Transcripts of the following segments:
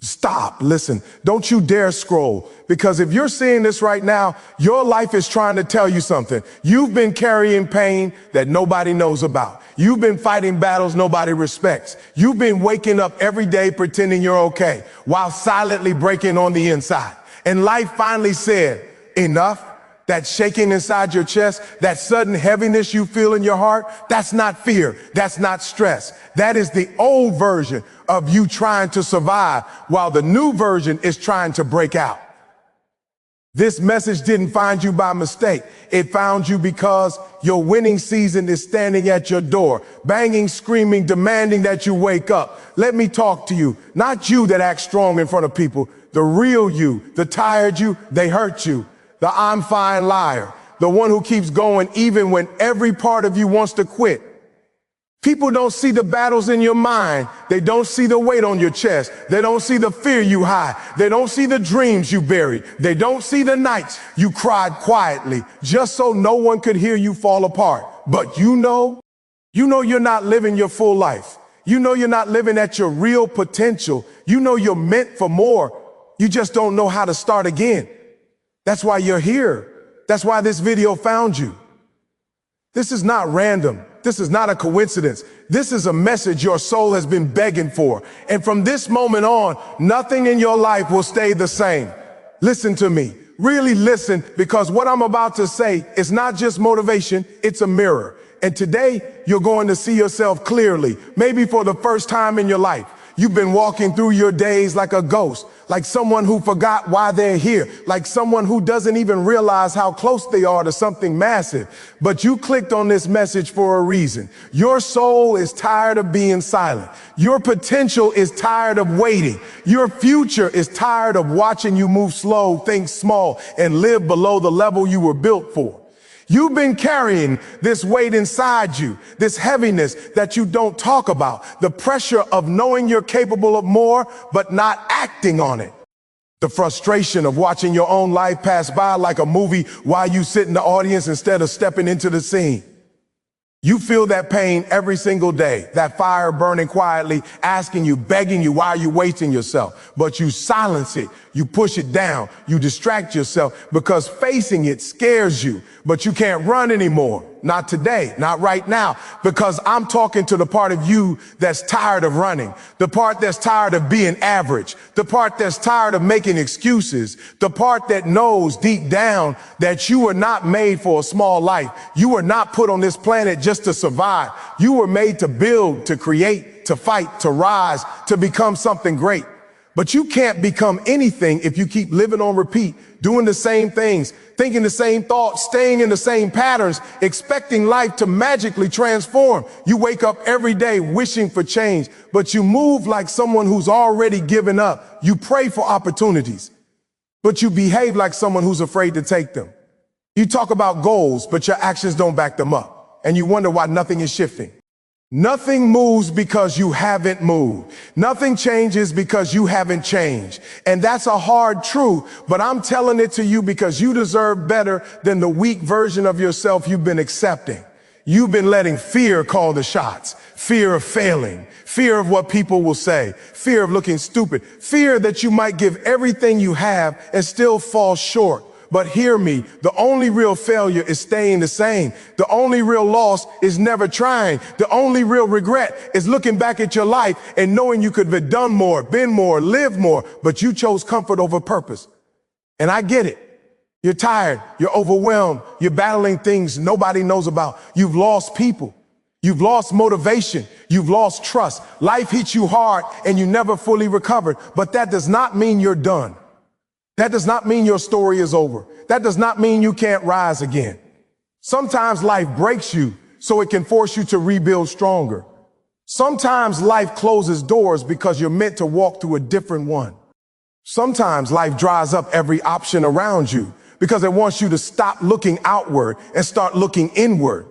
Stop, listen, don't you dare scroll, because if you're seeing this right now, your life is trying to tell you something. You've been carrying pain that nobody knows about. You've been fighting battles nobody respects. You've been waking up every day pretending you're okay, while silently breaking on the inside. And life finally said, enough. That shaking inside your chest, that sudden heaviness you feel in your heart, that's not fear, that's not stress. That is the old version of you trying to survive, while the new version is trying to break out. This message didn't find you by mistake. It found you because your winning season is standing at your door, banging, screaming, demanding that you wake up. Let me talk to you, not you that acts strong in front of people, the real you, the tired you, they hurt you. The I'm fine liar, the one who keeps going even when every part of you wants to quit. People don't see the battles in your mind. They don't see the weight on your chest. They don't see the fear you hide. They don't see the dreams you buried. They don't see the nights you cried quietly just so no one could hear you fall apart. But you know you're not living your full life. You know you're not living at your real potential. You know you're meant for more. You just don't know how to start again. That's why you're here. That's why this video found you. This is not random. This is not a coincidence. This is a message your soul has been begging for. And from this moment on, nothing in your life will stay the same. Listen to me. Really listen, because what I'm about to say is not just motivation, it's a mirror. And today, you're going to see yourself clearly, maybe for the first time in your life. You've been walking through your days like a ghost, like someone who forgot why they're here, like someone who doesn't even realize how close they are to something massive. But you clicked on this message for a reason. Your soul is tired of being silent. Your potential is tired of waiting. Your future is tired of watching you move slow, think small, and live below the level you were built for. You've been carrying this weight inside you, this heaviness that you don't talk about, the pressure of knowing you're capable of more, but not acting on it. The frustration of watching your own life pass by like a movie while you sit in the audience instead of stepping into the scene. You feel that pain every single day, that fire burning quietly, asking you, begging you, why are you wasting yourself? But you silence it, you push it down, you distract yourself because facing it scares you, but you can't run anymore. Not today, not right now, because I'm talking to the part of you that's tired of running, the part that's tired of being average, the part that's tired of making excuses, the part that knows deep down that you were not made for a small life. You were not put on this planet just to survive. You were made to build, to create, to fight, to rise, to become something great. But you can't become anything if you keep living on repeat, doing the same things, thinking the same thoughts, staying in the same patterns, expecting life to magically transform. You wake up every day wishing for change, but you move like someone who's already given up. You pray for opportunities, but you behave like someone who's afraid to take them. You talk about goals, but your actions don't back them up, and you wonder why nothing is shifting. Nothing moves because you haven't moved. Nothing changes because you haven't changed. And that's a hard truth, but I'm telling it to you because you deserve better than the weak version of yourself you've been accepting. You've been letting fear call the shots. Fear of failing, fear of what people will say, fear of looking stupid, fear that you might give everything you have and still fall short. But hear me, the only real failure is staying the same. The only real loss is never trying. The only real regret is looking back at your life and knowing you could have done more, been more, lived more, but you chose comfort over purpose. And I get it. You're tired, you're overwhelmed, you're battling things nobody knows about. You've lost people. You've lost motivation. You've lost trust. Life hit you hard and you never fully recovered, but that does not mean you're done. That does not mean your story is over. That does not mean you can't rise again. Sometimes life breaks you so it can force you to rebuild stronger. Sometimes life closes doors because you're meant to walk through a different one. Sometimes life dries up every option around you because it wants you to stop looking outward and start looking inward.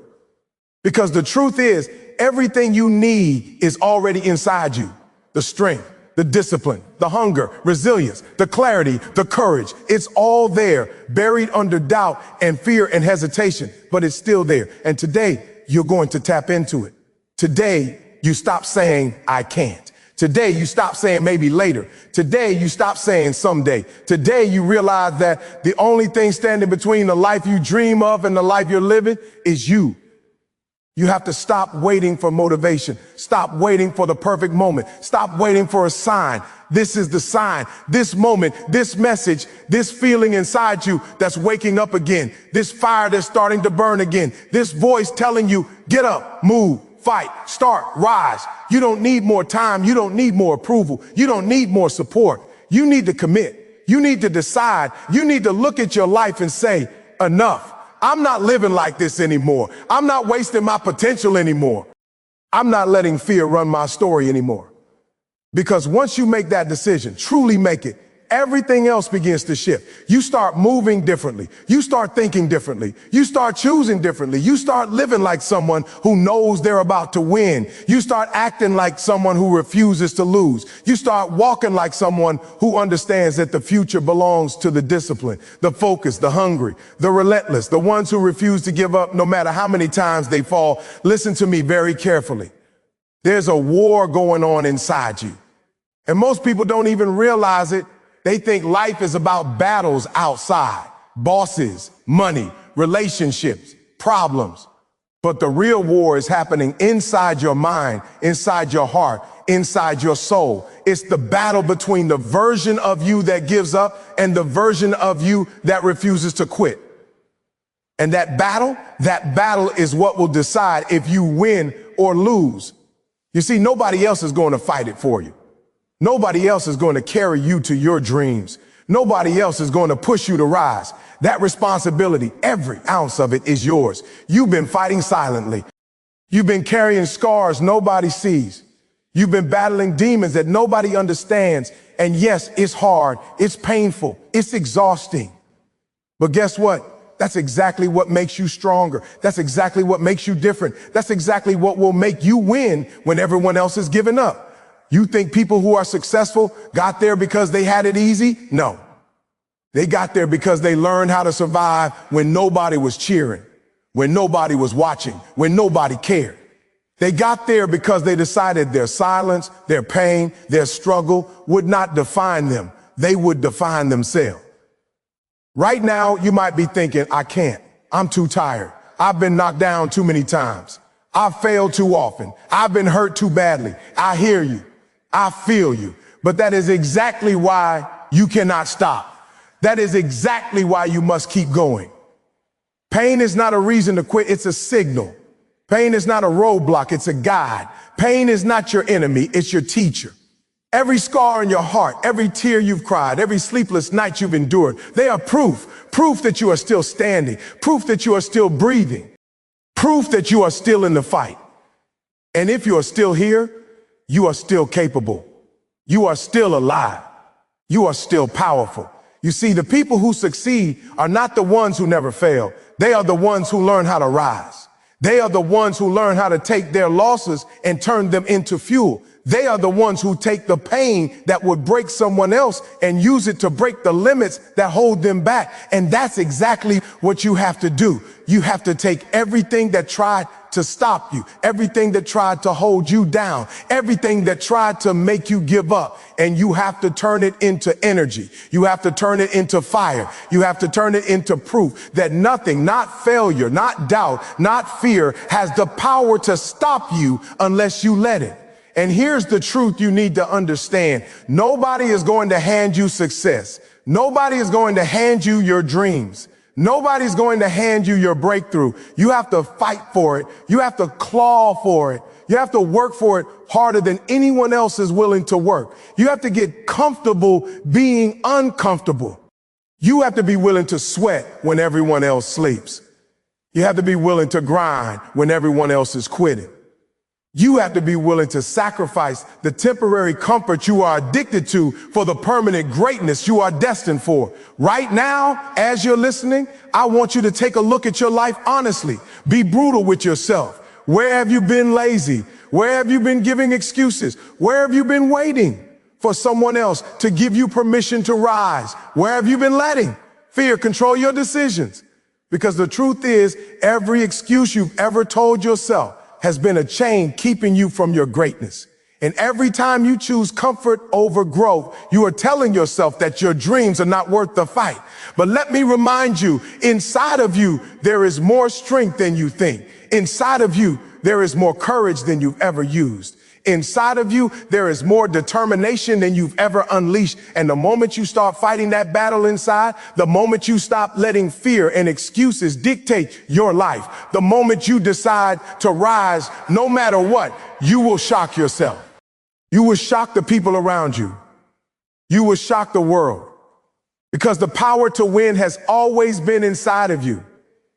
Because the truth is, everything you need is already inside you. The strength, the discipline, the hunger, resilience, the clarity, the courage. It's all there, buried under doubt and fear and hesitation, but it's still there. And today, you're going to tap into it. Today, you stop saying, I can't. Today, you stop saying maybe later. Today, you stop saying someday. Today, you realize that the only thing standing between the life you dream of and the life you're living is you. You have to stop waiting for motivation. Stop waiting for the perfect moment. Stop waiting for a sign. This is the sign. This moment, this message, this feeling inside you that's waking up again. This fire that's starting to burn again. This voice telling you, get up, move, fight, start, rise. You don't need more time. You don't need more approval. You don't need more support. You need to commit. You need to decide. You need to look at your life and say, enough. I'm not living like this anymore. I'm not wasting my potential anymore. I'm not letting fear run my story anymore. Because once you make that decision, truly make it, everything else begins to shift. You start moving differently. You start thinking differently. You start choosing differently. You start living like someone who knows they're about to win. You start acting like someone who refuses to lose. You start walking like someone who understands that the future belongs to the disciplined, the focused, the hungry, the relentless, the ones who refuse to give up no matter how many times they fall. Listen to me very carefully. There's a war going on inside you. And most people don't even realize it. They think life is about battles outside, bosses, money, relationships, problems. But the real war is happening inside your mind, inside your heart, inside your soul. It's the battle between the version of you that gives up and the version of you that refuses to quit. And that battle is what will decide if you win or lose. You see, nobody else is going to fight it for you. Nobody else is going to carry you to your dreams. Nobody else is going to push you to rise. That responsibility, every ounce of it is yours. You've been fighting silently. You've been carrying scars nobody sees. You've been battling demons that nobody understands. And yes, it's hard. It's painful. It's exhausting. But guess what? That's exactly what makes you stronger. That's exactly what makes you different. That's exactly what will make you win when everyone else is giving up. You think people who are successful got there because they had it easy? No. They got there because they learned how to survive when nobody was cheering, when nobody was watching, when nobody cared. They got there because they decided their silence, their pain, their struggle would not define them. They would define themselves. Right now, you might be thinking, I can't. I'm too tired. I've been knocked down too many times. I've failed too often. I've been hurt too badly. I hear you. I feel you. But that is exactly why you cannot stop. That is exactly why you must keep going. Pain is not a reason to quit. It's a signal. Pain is not a roadblock. It's a guide. Pain is not your enemy. It's your teacher. Every scar in your heart, every tear you've cried, every sleepless night you've endured, they are proof that you are still standing, proof that you are still breathing, proof that you are still in the fight. And if you are still here, you are still capable. You are still alive. You are still powerful. You see, the people who succeed are not the ones who never fail. They are the ones who learn how to rise. They are the ones who learn how to take their losses and turn them into fuel. They are the ones who take the pain that would break someone else and use it to break the limits that hold them back. And that's exactly what you have to do. You have to take everything that tried to stop you, everything that tried to hold you down, everything that tried to make you give up, and you have to turn it into energy. You have to turn it into fire. You have to turn it into proof that nothing, not failure, not doubt, not fear, has the power to stop you unless you let it. And here's the truth you need to understand. Nobody is going to hand you success. Nobody is going to hand you your dreams. Nobody's going to hand you your breakthrough. You have to fight for it. You have to claw for it. You have to work for it harder than anyone else is willing to work. You have to get comfortable being uncomfortable. You have to be willing to sweat when everyone else sleeps. You have to be willing to grind when everyone else is quitting. You have to be willing to sacrifice the temporary comfort you are addicted to for the permanent greatness you are destined for. Right now, as you're listening, I want you to take a look at your life honestly. Be brutal with yourself. Where have you been lazy? Where have you been giving excuses? Where have you been waiting for someone else to give you permission to rise? Where have you been letting fear control your decisions? Because the truth is, every excuse you've ever told yourself has been a chain keeping you from your greatness. And every time you choose comfort over growth, you are telling yourself that your dreams are not worth the fight. But let me remind you, inside of you, there is more strength than you think. Inside of you, there is more courage than you've ever used. Inside of you, there is more determination than you've ever unleashed. And the moment you start fighting that battle inside, the moment you stop letting fear and excuses dictate your life, the moment you decide to rise no matter what, you will shock yourself. You will shock the people around you. You will shock the world. Because the power to win has always been inside of you.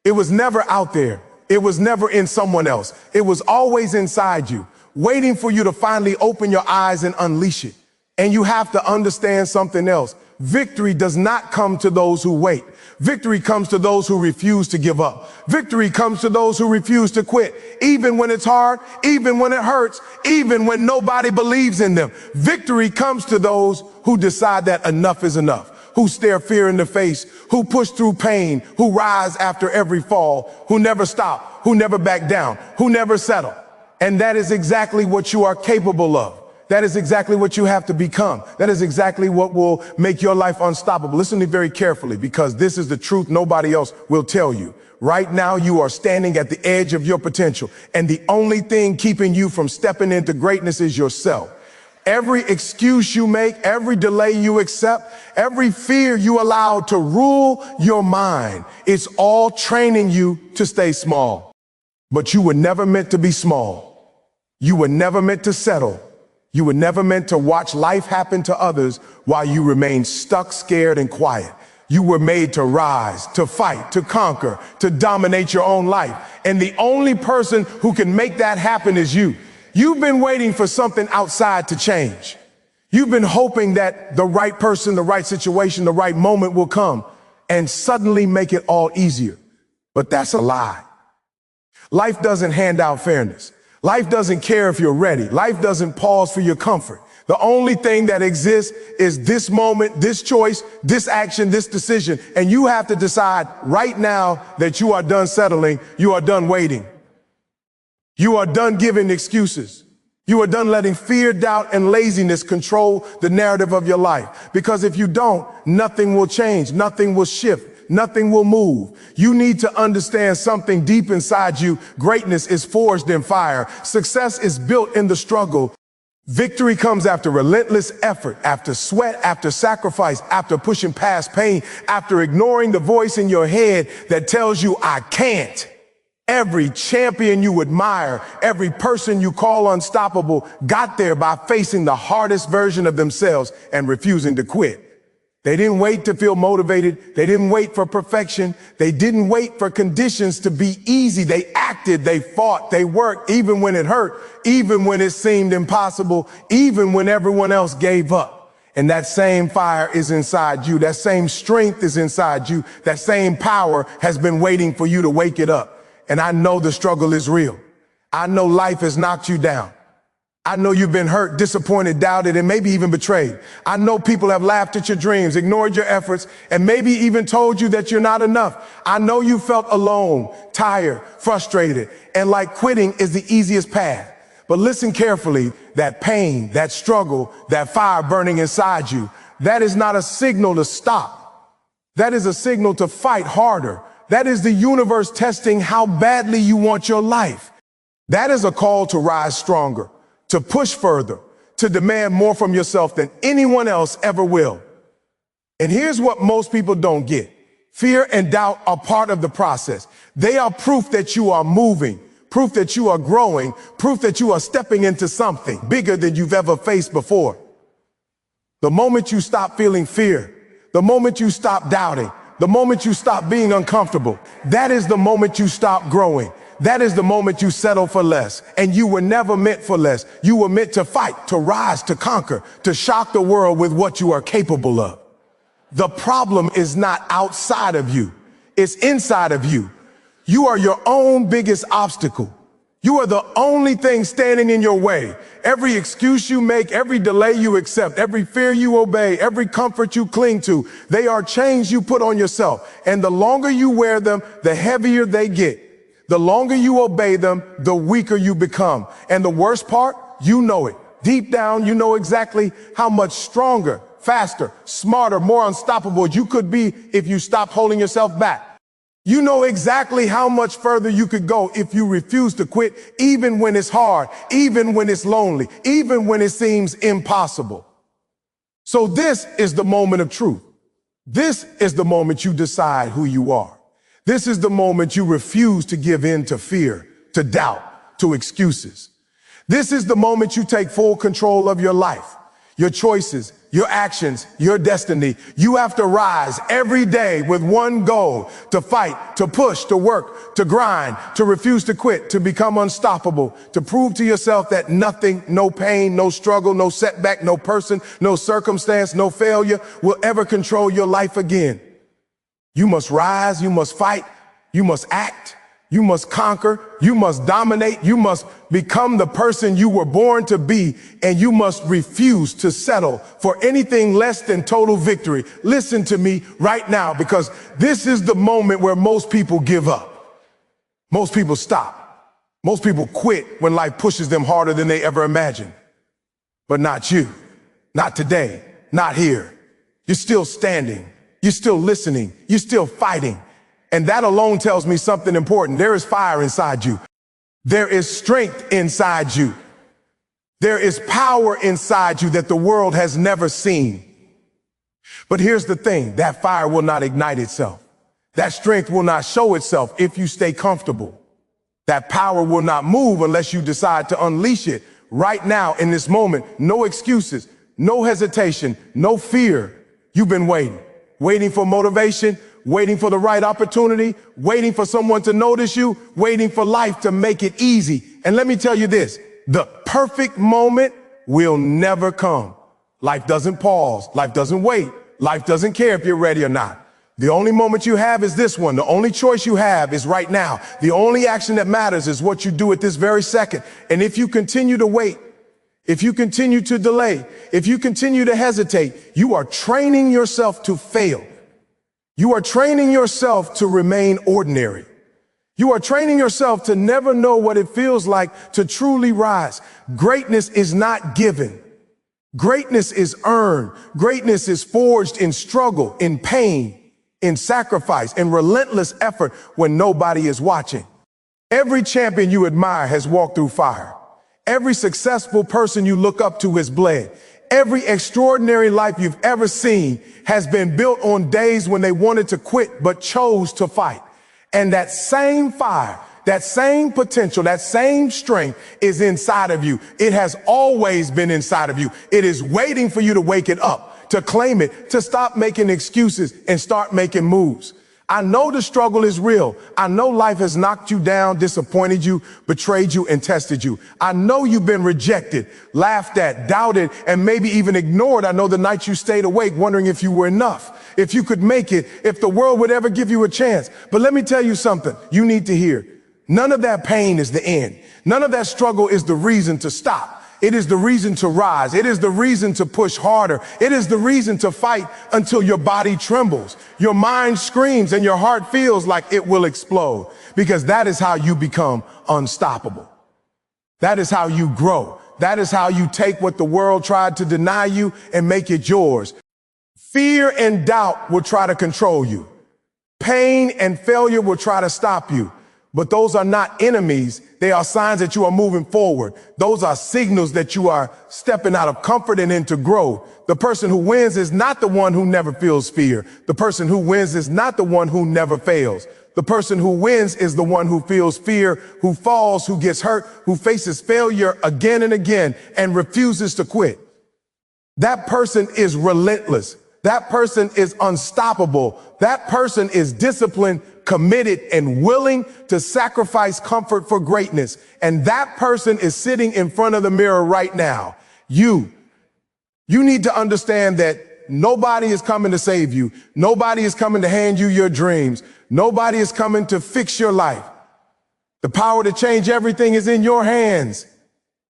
It was never out there. It was never in someone else. It was always inside you, waiting for you to finally open your eyes and unleash it. And you have to understand something else. Victory does not come to those who wait. Victory comes to those who refuse to give up. Victory comes to those who refuse to quit, even when it's hard, even when it hurts, even when nobody believes in them. Victory comes to those who decide that enough is enough, who stare fear in the face, who push through pain, who rise after every fall, who never stop, who never back down, who never settle. And that is exactly what you are capable of. That is exactly what you have to become. That is exactly what will make your life unstoppable. Listen to me very carefully, because this is the truth nobody else will tell you. Right now, you are standing at the edge of your potential, and the only thing keeping you from stepping into greatness is yourself. Every excuse you make, every delay you accept, every fear you allow to rule your mind, it's all training you to stay small. But you were never meant to be small. You were never meant to settle. You were never meant to watch life happen to others while you remain stuck, scared, and quiet. You were made to rise, to fight, to conquer, to dominate your own life. And the only person who can make that happen is you. You've been waiting for something outside to change. You've been hoping that the right person, the right situation, the right moment will come and suddenly make it all easier. But that's a lie. Life doesn't hand out fairness. Life doesn't care if you're ready. Life doesn't pause for your comfort. The only thing that exists is this moment, this choice, this action, this decision. And you have to decide right now that you are done settling. You are done waiting. You are done giving excuses. You are done letting fear, doubt, and laziness control the narrative of your life. Because if you don't, nothing will change. Nothing will shift. Nothing will move. You need to understand something deep inside you. Greatness is forged in fire. Success is built in the struggle. Victory comes after relentless effort, after sweat, after sacrifice, after pushing past pain, after ignoring the voice in your head that tells you, I can't. Every champion you admire, every person you call unstoppable, got there by facing the hardest version of themselves and refusing to quit. They didn't wait to feel motivated. They didn't wait for perfection. They didn't wait for conditions to be easy. They acted, they fought, they worked, even when it hurt, even when it seemed impossible, even when everyone else gave up. And that same fire is inside you. That same strength is inside you. That same power has been waiting for you to wake it up. And I know the struggle is real. I know life has knocked you down. I know you've been hurt, disappointed, doubted, and maybe even betrayed. I know people have laughed at your dreams, ignored your efforts, and maybe even told you that you're not enough. I know you felt alone, tired, frustrated, and like quitting is the easiest path. But listen carefully, that pain, that struggle, that fire burning inside you, that is not a signal to stop. That is a signal to fight harder. That is the universe testing how badly you want your life. That is a call to rise stronger, to push further, to demand more from yourself than anyone else ever will. And here's what most people don't get. Fear and doubt are part of the process. They are proof that you are moving, proof that you are growing, proof that you are stepping into something bigger than you've ever faced before. The moment you stop feeling fear, the moment you stop doubting, the moment you stop being uncomfortable, that is the moment you stop growing. That is the moment you settle for less. And you were never meant for less. You were meant to fight, to rise, to conquer, to shock the world with what you are capable of. The problem is not outside of you. It's inside of you. You are your own biggest obstacle. You are the only thing standing in your way. Every excuse you make, every delay you accept, every fear you obey, every comfort you cling to, they are chains you put on yourself. And the longer you wear them, the heavier they get. The longer you obey them, the weaker you become. And the worst part, you know it. Deep down, you know exactly how much stronger, faster, smarter, more unstoppable you could be if you stopped holding yourself back. You know exactly how much further you could go if you refuse to quit, even when it's hard, even when it's lonely, even when it seems impossible. So this is the moment of truth. This is the moment you decide who you are. This is the moment you refuse to give in to fear, to doubt, to excuses. This is the moment you take full control of your life, your choices, your actions, your destiny. You have to rise every day with one goal: to fight, to push, to work, to grind, to refuse to quit, to become unstoppable, to prove to yourself that nothing, no pain, no struggle, no setback, no person, no circumstance, no failure will ever control your life again. You must rise, you must fight, you must act, you must conquer, you must dominate, you must become the person you were born to be, and you must refuse to settle for anything less than total victory. Listen to me right now, because this is the moment where most people give up. Most people stop. Most people quit when life pushes them harder than they ever imagined. But not you. Not today. Not here. You're still standing. You're still listening. You're still fighting. And that alone tells me something important. There is fire inside you. There is strength inside you. There is power inside you that the world has never seen. But here's the thing, that fire will not ignite itself. That strength will not show itself if you stay comfortable. That power will not move unless you decide to unleash it right now in this moment. No excuses, no hesitation, no fear. You've been waiting for motivation, waiting for the right opportunity, waiting for someone to notice you, waiting for life to make it easy. And let me tell you this, the perfect moment will never come. Life doesn't pause. Life doesn't wait. Life doesn't care if you're ready or not. The only moment you have is this one. The only choice you have is right now. The only action that matters is what you do at this very second. And if you continue to wait, if you continue to delay, if you continue to hesitate, you are training yourself to fail. You are training yourself to remain ordinary. You are training yourself to never know what it feels like to truly rise. Greatness is not given. Greatness is earned. Greatness is forged in struggle, in pain, in sacrifice, in relentless effort when nobody is watching. Every champion you admire has walked through fire. Every successful person you look up to has bled. Every extraordinary life you've ever seen has been built on days when they wanted to quit but chose to fight. And that same fire, that same potential, that same strength is inside of you. It has always been inside of you. It is waiting for you to wake it up, to claim it, to stop making excuses and start making moves. I know the struggle is real. I know life has knocked you down, disappointed you, betrayed you, and tested you. I know you've been rejected, laughed at, doubted, and maybe even ignored. I know the nights you stayed awake wondering if you were enough, if you could make it, if the world would ever give you a chance. But let me tell you something you need to hear. None of that pain is the end. None of that struggle is the reason to stop. It is the reason to rise. It is the reason to push harder. It is the reason to fight until your body trembles, your mind screams, and your heart feels like it will explode. Because that is how you become unstoppable. That is how you grow. That is how you take what the world tried to deny you and make it yours. Fear and doubt will try to control you. Pain and failure will try to stop you. But those are not enemies. They are signs that you are moving forward. Those are signals that you are stepping out of comfort and into growth. The person who wins is not the one who never feels fear. The person who wins is not the one who never fails. The person who wins is the one who feels fear, who falls, who gets hurt, who faces failure again and again and refuses to quit. That person is relentless. That person is unstoppable. That person is disciplined, committed, and willing to sacrifice comfort for greatness. And that person is sitting in front of the mirror right now. You need to understand that nobody is coming to save you. Nobody is coming to hand you your dreams. Nobody is coming to fix your life. The power to change everything is in your hands.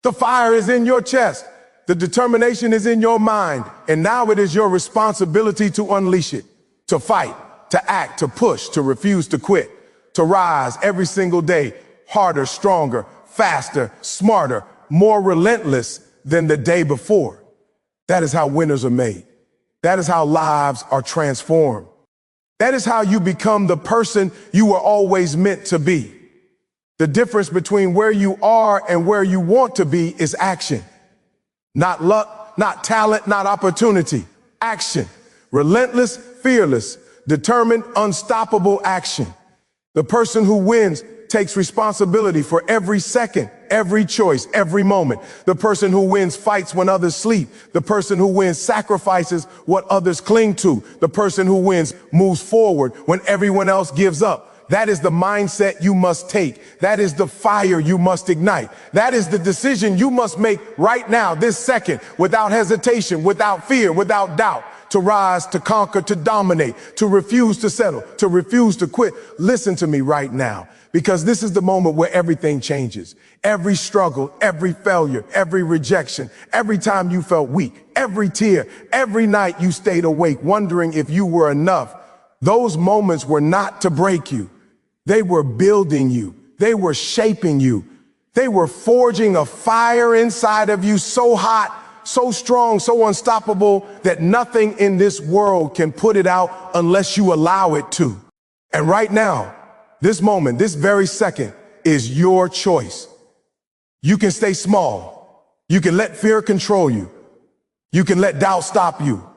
The fire is in your chest. The determination is in your mind. And now it is your responsibility to unleash it, to fight, to act, to push, to refuse to quit, to rise every single day, harder, stronger, faster, smarter, more relentless than the day before. That is how winners are made. That is how lives are transformed. That is how you become the person you were always meant to be. The difference between where you are and where you want to be is action. Not luck, not talent, not opportunity. Action. Relentless, fearless, determined, unstoppable action. The person who wins takes responsibility for every second, every choice, every moment. The person who wins fights when others sleep. The person who wins sacrifices what others cling to. The person who wins moves forward when everyone else gives up. That is the mindset you must take. That is the fire you must ignite. That is the decision you must make right now, this second, without hesitation, without fear, without doubt. To rise, to conquer, to dominate, to refuse to settle, to refuse to quit. Listen to me right now, because this is the moment where everything changes. Every struggle, every failure, every rejection, every time you felt weak, every tear, every night you stayed awake wondering if you were enough. Those moments were not to break you. They were building you. They were shaping you. They were forging a fire inside of you so hot, so strong, so unstoppable that nothing in this world can put it out unless you allow it to. And right now, this moment, this very second is your choice. You can stay small. You can let fear control you. You can let doubt stop you.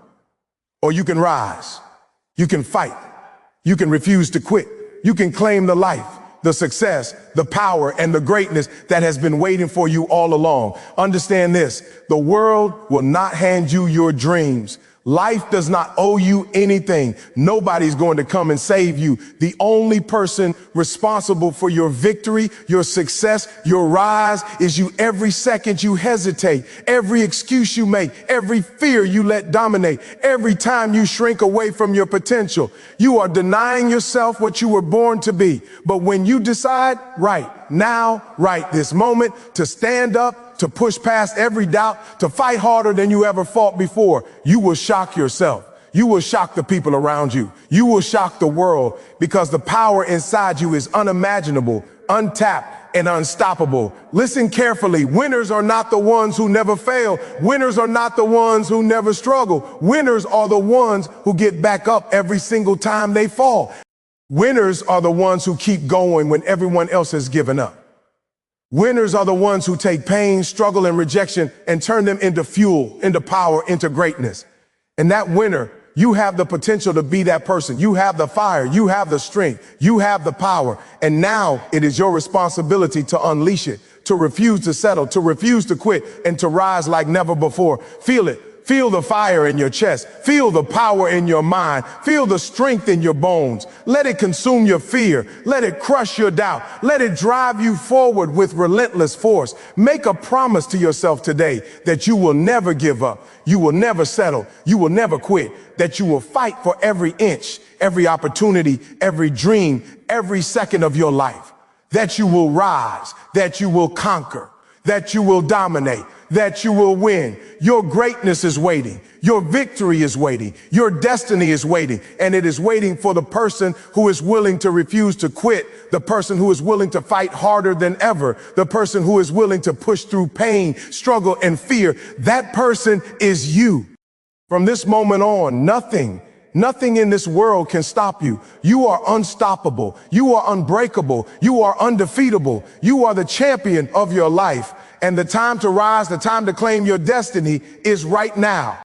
Or you can rise. You can fight. You can refuse to quit. You can claim the life, the success, the power, and the greatness that has been waiting for you all along. Understand this, the world will not hand you your dreams. Life does not owe you anything. Nobody's going to come and save you. The only person responsible for your victory, your success, your rise is you. Every second you hesitate, every excuse you make, every fear you let dominate, every time you shrink away from your potential, you are denying yourself what you were born to be. But when you decide right now, right this moment, to stand up, to push past every doubt, to fight harder than you ever fought before, you will shock yourself. You will shock the people around you. You will shock the world, because the power inside you is unimaginable, untapped, and unstoppable. Listen carefully. Winners are not the ones who never fail. Winners are not the ones who never struggle. Winners are the ones who get back up every single time they fall. Winners are the ones who keep going when everyone else has given up. Winners are the ones who take pain, struggle, and rejection and turn them into fuel, into power, into greatness. And that winner, you have the potential to be that person. You have the fire, you have the strength, you have the power. And now it is your responsibility to unleash it, to refuse to settle, to refuse to quit, and to rise like never before. Feel it. Feel the fire in your chest. Feel the power in your mind. Feel the strength in your bones. Let it consume your fear. Let it crush your doubt. Let it drive you forward with relentless force. Make a promise to yourself today that you will never give up. You will never settle. You will never quit. That you will fight for every inch, every opportunity, every dream, every second of your life. That you will rise. That you will conquer. That you will dominate. That you will win. Your greatness is waiting. Your victory is waiting. Your destiny is waiting. And it is waiting for the person who is willing to refuse to quit, the person who is willing to fight harder than ever, the person who is willing to push through pain, struggle, and fear. That person is you. From this moment on, nothing in this world can stop you. You are unstoppable. You are unbreakable. You are undefeatable. You are the champion of your life. And the time to rise, the time to claim your destiny is right now.